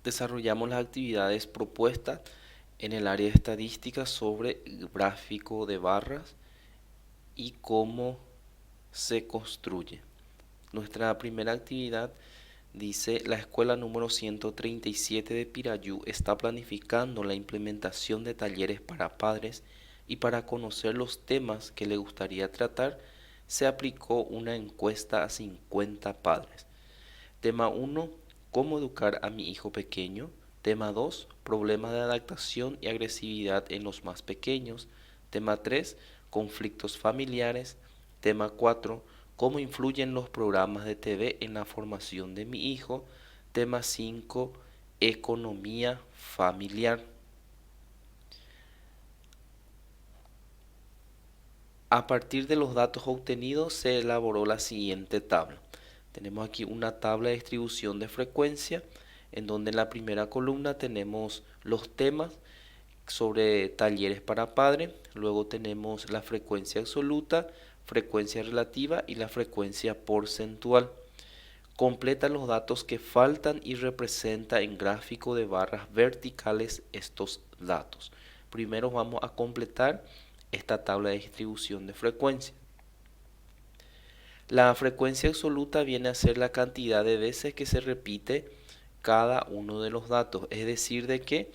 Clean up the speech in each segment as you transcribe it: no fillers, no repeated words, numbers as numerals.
desarrollamos las actividades propuestas en el área de estadística sobre gráfico de barras y cómo se construye. Nuestra primera actividad dice: la escuela número 137 de Pirayú está planificando la implementación de talleres para padres, y para conocer los temas que le gustaría tratar, se aplicó una encuesta a 50 padres. Tema 1: ¿cómo educar a mi hijo pequeño? Tema 2: problemas de adaptación y agresividad en los más pequeños. Tema 3: conflictos familiares. Tema 4: ¿cómo influyen los programas de TV en la formación de mi hijo? Tema 5: economía familiar. A partir de los datos obtenidos se elaboró la siguiente tabla. Tenemos aquí una tabla de distribución de frecuencia, en donde en la primera columna tenemos los temas sobre talleres para padre. Luego tenemos la frecuencia absoluta, frecuencia relativa y la frecuencia porcentual. Completa los datos que faltan y representa en gráfico de barras verticales estos datos. Primero vamos a completar esta tabla de distribución de frecuencia. La frecuencia absoluta viene a ser la cantidad de veces que se repite cada uno de los datos, es decir, de que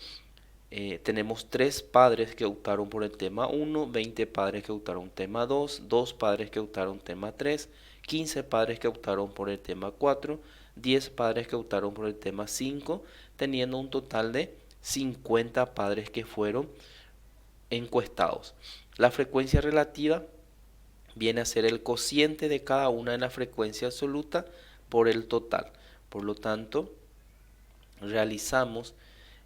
tenemos 3 padres que optaron por el tema 1, 20 padres que optaron tema 2, 2 padres que optaron tema 3, 15 padres que optaron por el tema 4, 10 padres que optaron por el tema 5, teniendo un total de 50 padres que fueron encuestados. La frecuencia relativa viene a ser el cociente de cada una de la frecuencia absoluta por el total. Por lo tanto, realizamos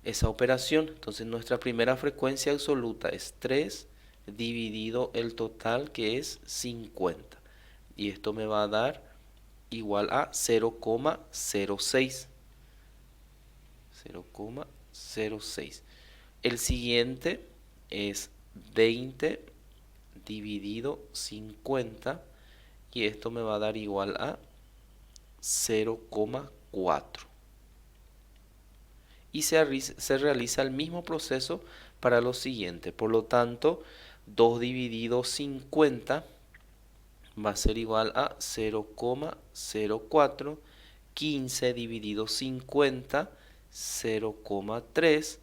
esa operación. Entonces nuestra primera frecuencia absoluta es 3 dividido el total, que es 50. Y esto me va a dar igual a 0,06. 0,06. El siguiente es 20 dividido 50, y esto me va a dar igual a 0,4. Y se realiza el mismo proceso para lo siguiente. Por lo tanto, 2 dividido 50 va a ser igual a 0,04. 15 dividido 50, 0,3.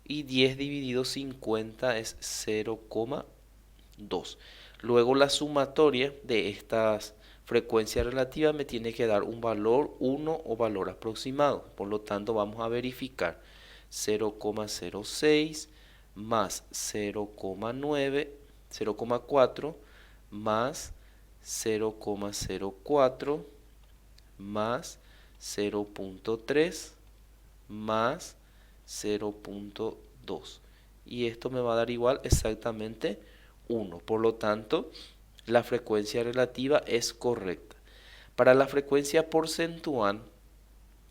Y 10 dividido 50 es 0,2. Luego la sumatoria de estas frecuencias relativas me tiene que dar un valor 1 o valor aproximado. Por lo tanto, vamos a verificar 0,06 más 0,9, 0,4 más 0,04 más 0,3 más 0,2. Y esto me va a dar igual exactamente 1. Por lo tanto, la frecuencia relativa es correcta. Para la frecuencia porcentual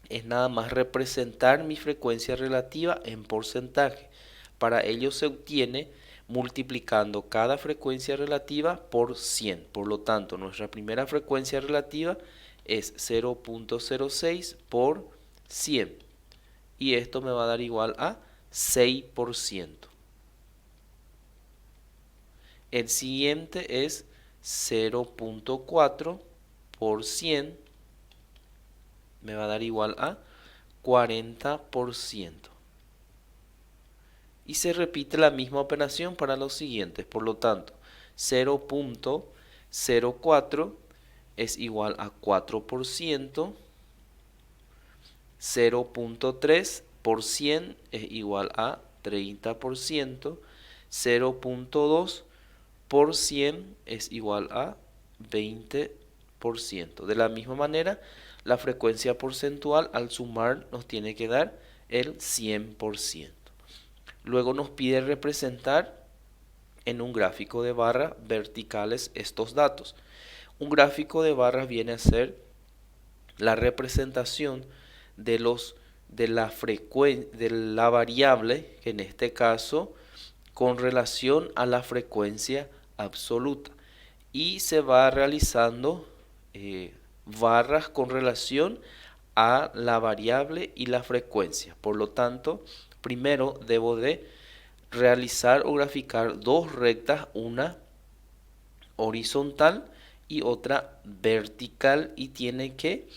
es nada más representar mi frecuencia relativa en porcentaje. Para ello se obtiene multiplicando cada frecuencia relativa por 100. Por lo tanto, nuestra primera frecuencia relativa es 0,06 por 100. Y esto me va a dar igual a 6%. El siguiente es 0,4 por 100. Me va a dar igual a 40%. Y se repite la misma operación para los siguientes. Por lo tanto, 0,04 es igual a 4%. 0,3 por 100 es igual a 30%. 0,2 por 100 es igual a 20%. De la misma manera, la frecuencia porcentual al sumar nos tiene que dar el 100%. Luego nos pide representar en un gráfico de barras verticales estos datos. Un gráfico de barras viene a ser la representación de la variable, que en este caso con relación a la frecuencia absoluta, y se va realizando barras con relación a la variable y la frecuencia. Por lo tanto, primero debo de realizar o graficar dos rectas, una horizontal y otra vertical, y tiene que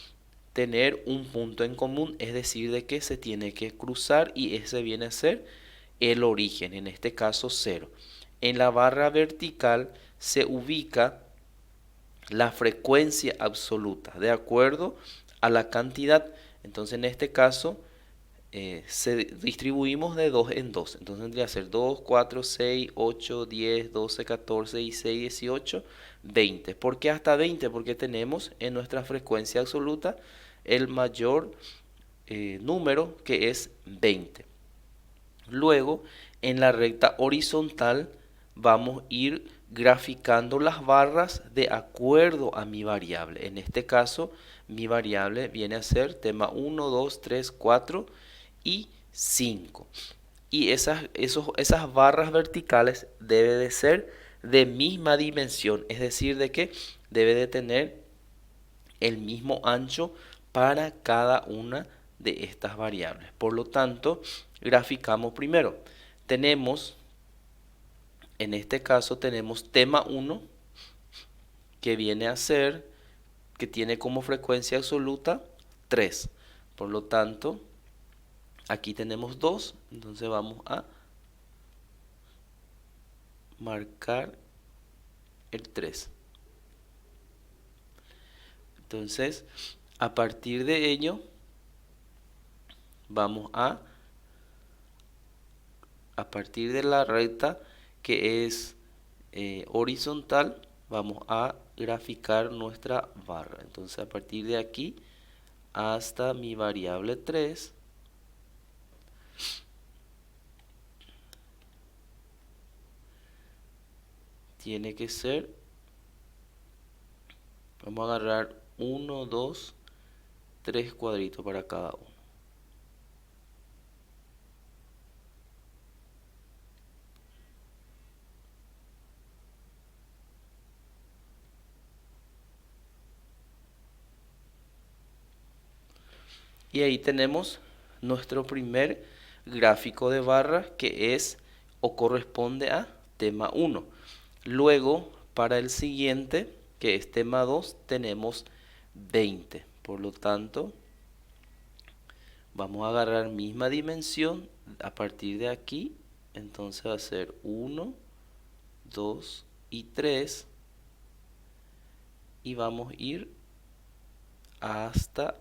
tener un punto en común, es decir, de que se tiene que cruzar, y ese viene a ser el origen, en este caso 0. En la barra vertical se ubica la frecuencia absoluta de acuerdo a la cantidad. Entonces en este caso se distribuimos de 2 en 2. Entonces tendría que ser 2, 4, 6, 8, 10, 12, 14, 16, 18, 20. ¿Por qué hasta 20? Porque tenemos en nuestra frecuencia absoluta el mayor número, que es 20. Luego, en la recta horizontal vamos a ir graficando las barras de acuerdo a mi variable. En este caso, mi variable viene a ser tema 1, 2, 3, 4 y 5. Y esas barras verticales debe de ser de misma dimensión, es decir, de que debe de tener el mismo ancho para cada una de estas variables. Por lo tanto, graficamos primero. Tenemos, en este caso, tenemos tema 1, que viene a ser, que tiene como frecuencia absoluta 3. Por lo tanto, aquí tenemos 2, entonces vamos a marcar el 3. Entonces, a partir de ello, vamos a partir de la recta que es horizontal, vamos a graficar nuestra barra. Entonces, a partir de aquí hasta mi variable 3, tiene que ser, vamos a agarrar 1, 2, 3 cuadritos para cada uno. Y ahí tenemos nuestro primer gráfico de barra, que es o corresponde a tema 1. Luego, para el siguiente, que es tema 2, tenemos 20. Por lo tanto, vamos a agarrar misma dimensión a partir de aquí. Entonces va a ser 1, 2 y 3. Y vamos a ir hasta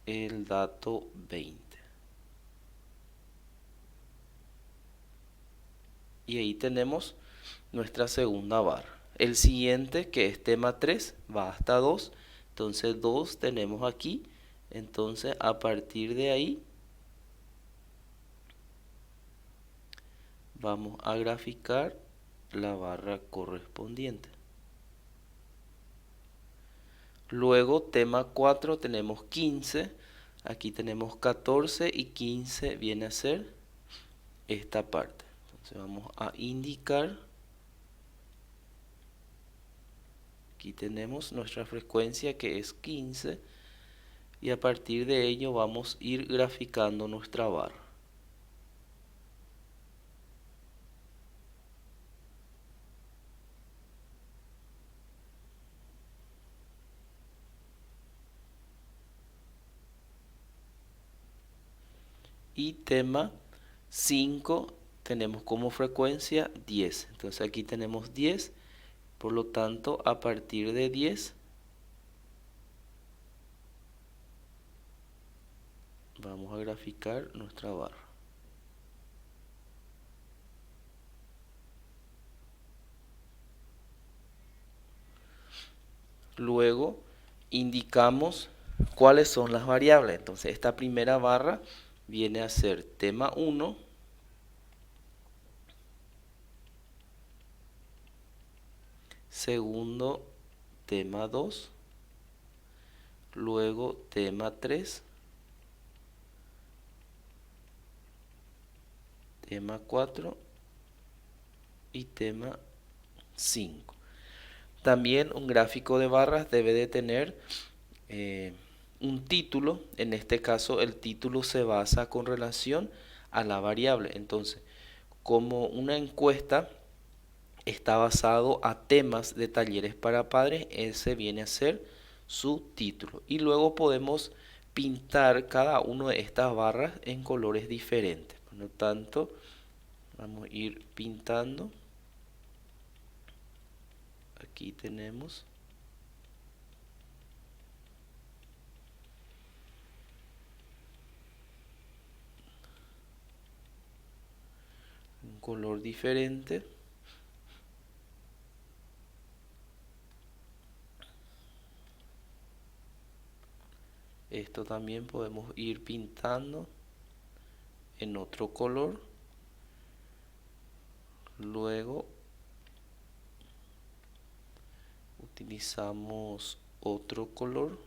el dato 20. Y ahí tenemos nuestra segunda barra. El siguiente, que es tema 3, va hasta 2. Entonces 2 tenemos aquí. Entonces a partir de ahí vamos a graficar la barra correspondiente. Luego tema 4 tenemos 15. Aquí tenemos 14 y 15 viene a ser esta parte. Entonces vamos a indicar. Aquí tenemos nuestra frecuencia, que es 15, y a partir de ello vamos a ir graficando nuestra barra. Y tema 5 tenemos como frecuencia 10. Entonces aquí tenemos 10, por lo tanto a partir de 10 vamos a graficar nuestra barra. Luego indicamos cuáles son las variables. Entonces esta primera barra viene a ser tema 1, segundo tema 2, luego tema 3, tema 4 y tema 5. También un gráfico de barras debe de tener un título. En este caso el título se basa con relación a la variable. Entonces, como una encuesta está basado a temas de talleres para padres, ese viene a ser su título. Y luego podemos pintar cada una de estas barras en colores diferentes. Por lo tanto, vamos a ir pintando. Aquí tenemos un color diferente. Esto también podemos ir pintando en otro color. Luego utilizamos otro color.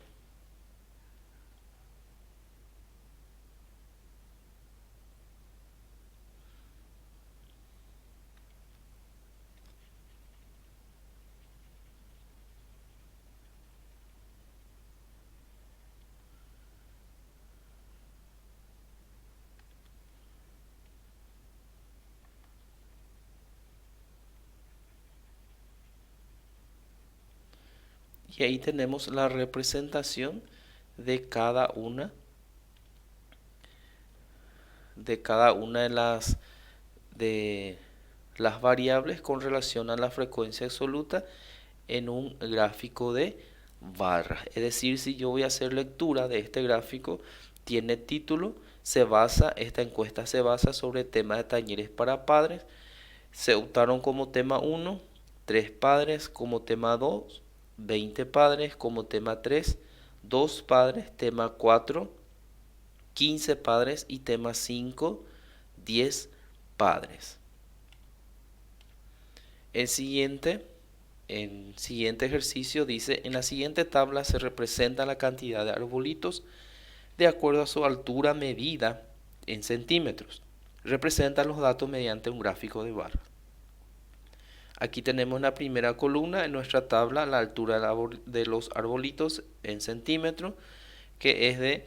Y ahí tenemos la representación de cada una de las variables con relación a la frecuencia absoluta en un gráfico de barras. Es decir, si yo voy a hacer lectura de este gráfico, tiene título, esta encuesta se basa sobre temas de talleres para padres. Se optaron como tema 1, 3 padres, como tema 2, 20 padres, como tema 3, 2 padres, tema 4, 15 padres y tema 5, 10 padres. El siguiente ejercicio dice, en la siguiente tabla se representa la cantidad de arbolitos de acuerdo a su altura medida en centímetros. Representa los datos mediante un gráfico de barras. Aquí tenemos la primera columna en nuestra tabla, la altura de los arbolitos en centímetros, que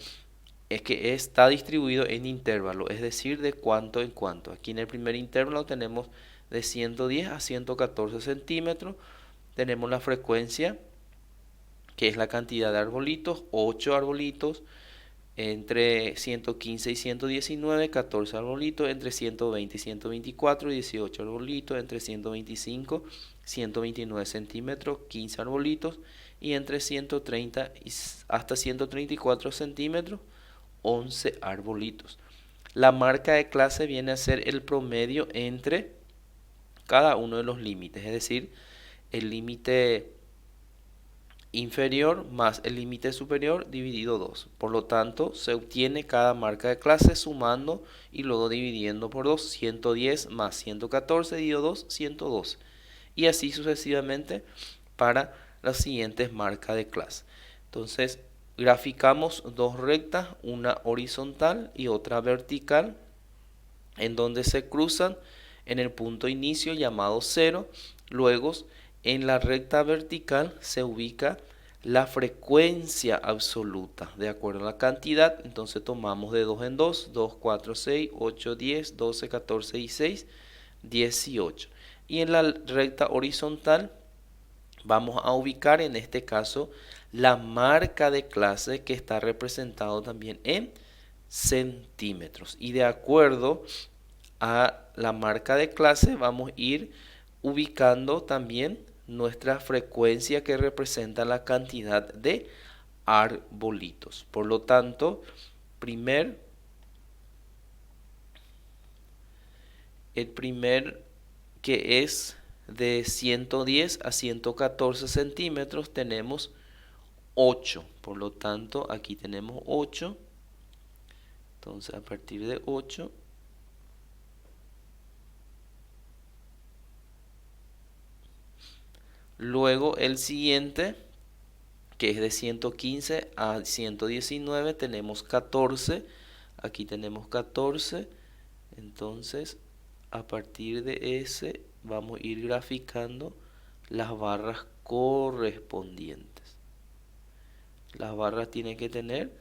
está distribuido en intervalo, es decir, de cuánto en cuánto. Aquí en el primer intervalo tenemos de 110 a 114 centímetros. Tenemos la frecuencia, que es la cantidad de arbolitos, 8 arbolitos, entre 115 y 119, 14 arbolitos, entre 120 y 124, 18 arbolitos, entre 125 y 129 centímetros, 15 arbolitos, y entre 130 hasta 134 centímetros, 11 arbolitos. La marca de clase viene a ser el promedio entre cada uno de los límites, es decir, el límite inferior más el límite superior dividido 2. Por lo tanto, se obtiene cada marca de clase sumando y luego dividiendo por 2. 110 más 114 dividido 2, 112. Y así sucesivamente para las siguientes marcas de clase. Entonces, graficamos dos rectas, una horizontal y otra vertical, en donde se cruzan en el punto inicio llamado 0. Luego, en la recta vertical se ubica la frecuencia absoluta de acuerdo a la cantidad. Entonces tomamos de 2 en 2, 2, 4, 6, 8, 10, 12, 14 y 6, 18. Y en la recta horizontal vamos a ubicar en este caso la marca de clase, que está representado también en centímetros. Y de acuerdo a la marca de clase vamos a ir ubicando también nuestra frecuencia, que representa la cantidad de arbolitos. Por lo tanto, el primer, que es de 110 a 114 centímetros, tenemos 8. Por lo tanto, aquí tenemos 8. Entonces, a partir de 8, luego el siguiente, que es de 115 a 119, tenemos 14. Aquí tenemos 14. Entonces, a partir de ese, vamos a ir graficando las barras correspondientes. Las barras tienen que tener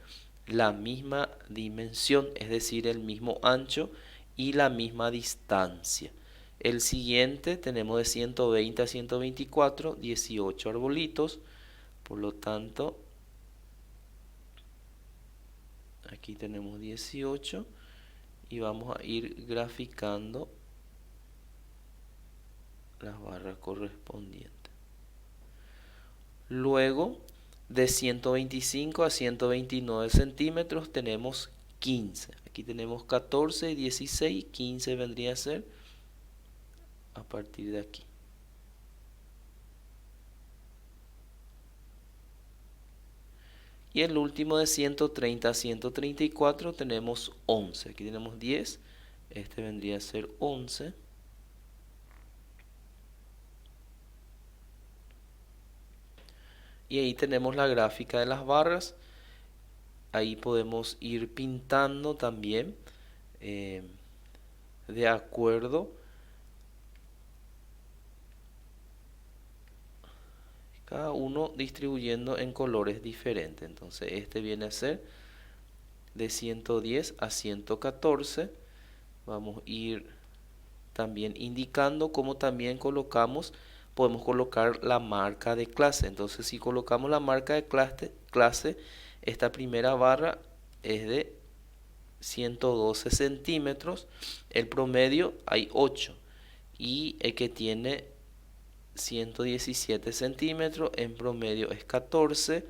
la misma dimensión, es decir, el mismo ancho y la misma distancia. El siguiente tenemos de 120 a 124, 18 arbolitos. Por lo tanto, aquí tenemos 18 y vamos a ir graficando las barras correspondientes. Luego, de 125 a 129 centímetros tenemos 15. Aquí tenemos 14, 16, 15 vendría a ser a partir de aquí. Y el último de 130 a 134 tenemos 11. Aquí tenemos 10. Este vendría a ser 11. Y ahí tenemos la gráfica de las barras. Ahí podemos ir pintando también de acuerdo cada uno distribuyendo en colores diferentes. Entonces este viene a ser de 110 a 114. Vamos a ir también indicando cómo también podemos colocar la marca de clase. Entonces si colocamos la marca de clase, esta primera barra es de 112 centímetros, el promedio hay 8 y el que tiene 117 centímetros en promedio es 14,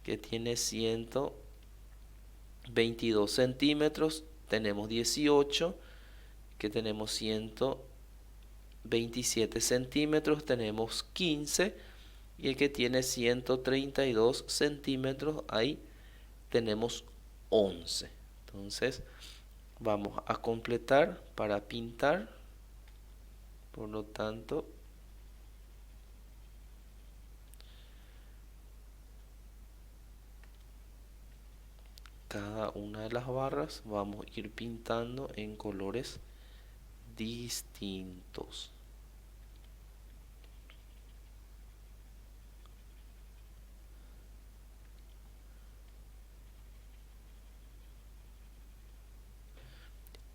que tiene 122 centímetros tenemos 18, que tenemos 127 centímetros tenemos 15 y el que tiene 132 centímetros ahí tenemos 11. Entonces vamos a completar para pintar. Por lo tanto, cada una de las barras vamos a ir pintando en colores distintos.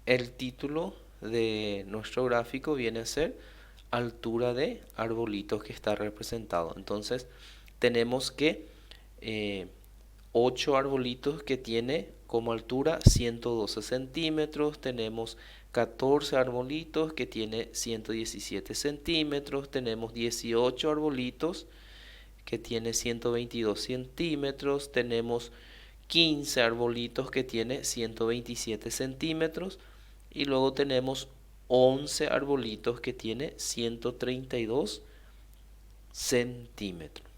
El título de nuestro gráfico viene a ser altura de arbolitos que está representado. Entonces tenemos que 8 arbolitos que tiene como altura 112 centímetros. Tenemos 14 arbolitos que tiene 117 centímetros. Tenemos 18 arbolitos que tiene 122 centímetros. Tenemos 15 arbolitos que tiene 127 centímetros. Y luego tenemos 11 arbolitos que tiene 132 centímetros.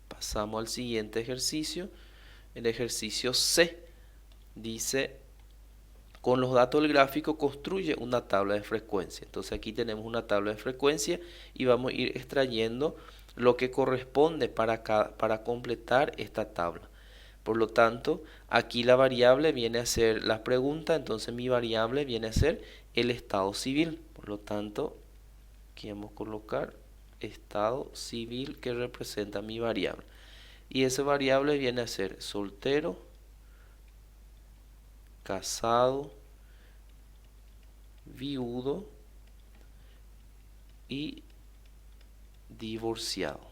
Pasamos al siguiente ejercicio. El ejercicio C dice, con los datos del gráfico construye una tabla de frecuencia. Entonces aquí tenemos una tabla de frecuencia y vamos a ir extrayendo lo que corresponde para completar esta tabla. Por lo tanto, aquí la variable viene a ser la pregunta, entonces mi variable viene a ser el estado civil. Por lo tanto, aquí vamos a colocar estado civil que representa mi variable. Y esa variable viene a ser soltero, casado, viudo y divorciado.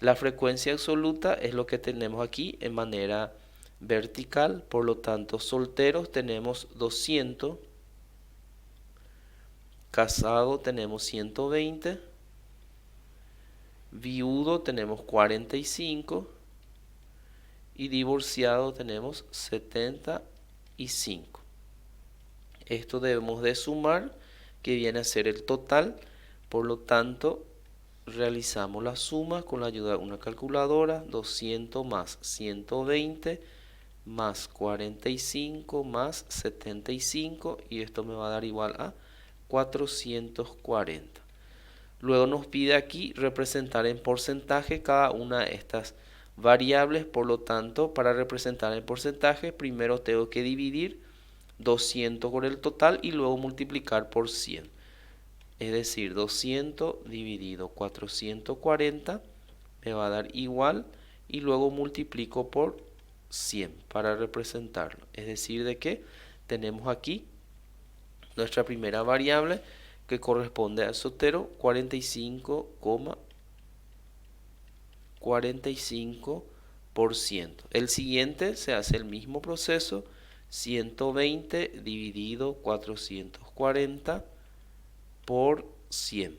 La frecuencia absoluta es lo que tenemos aquí en manera vertical, por lo tanto solteros tenemos 200, casado tenemos 120, viudo tenemos 45 y divorciado tenemos 75. Esto debemos de sumar, que viene a ser el total, por lo tanto realizamos la suma con la ayuda de una calculadora. 200 más 120 más 45 más 75 y esto me va a dar igual a 440. Luego nos pide aquí representar en porcentaje cada una de estas variables. Por lo tanto, para representar el porcentaje primero tengo que dividir 200 por el total y luego multiplicar por 100. Es decir, 200 dividido 440 me va a dar igual y luego multiplico por 100 para representarlo. Es decir, de que tenemos aquí nuestra primera variable que corresponde al soltero 45,45%. El siguiente se hace el mismo proceso, 120 dividido 440 por 100.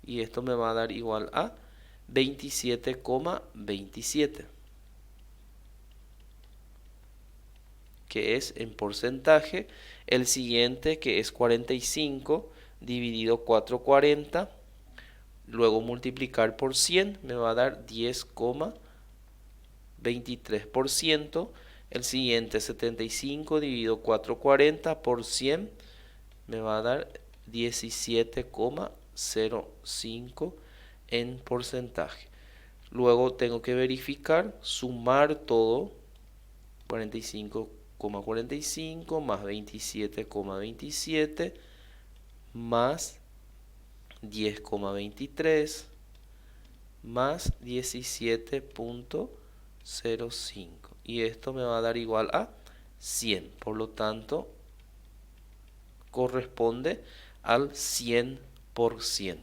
Y esto me va a dar igual a 27,27, que es en porcentaje. El siguiente, que es 45 dividido 440, luego multiplicar por 100, me va a dar 10,23%. El siguiente, 75 dividido 440 por 100, me va a dar 17,05 en porcentaje. Luego tengo que verificar, sumar todo, 45,45 más 27,27 más 10,23 más 17,05. Y esto me va a dar igual a 100. Por lo tanto, corresponde al 100%.